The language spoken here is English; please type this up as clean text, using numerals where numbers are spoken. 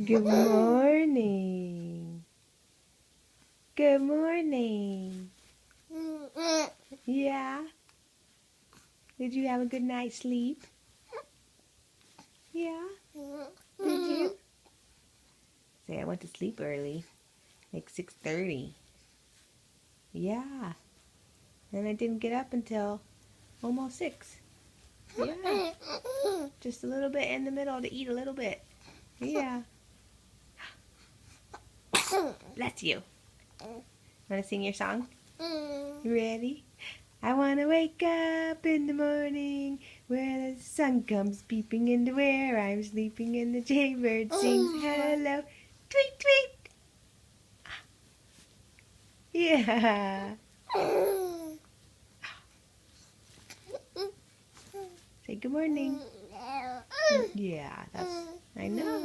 Good morning. Good morning. Yeah? Did you have a good night's sleep? Yeah? Did you? Say, I went to sleep early, like 6:30. Yeah. And I didn't get up until almost 6. Yeah. Just a little bit in the middle to eat a little bit. Yeah. Bless you. Want to sing your song? You ready? I want to wake up in the morning where the sun comes peeping into where I'm sleeping and the jaybird sings hello. Tweet, tweet. Yeah. Say good morning. Yeah, I know.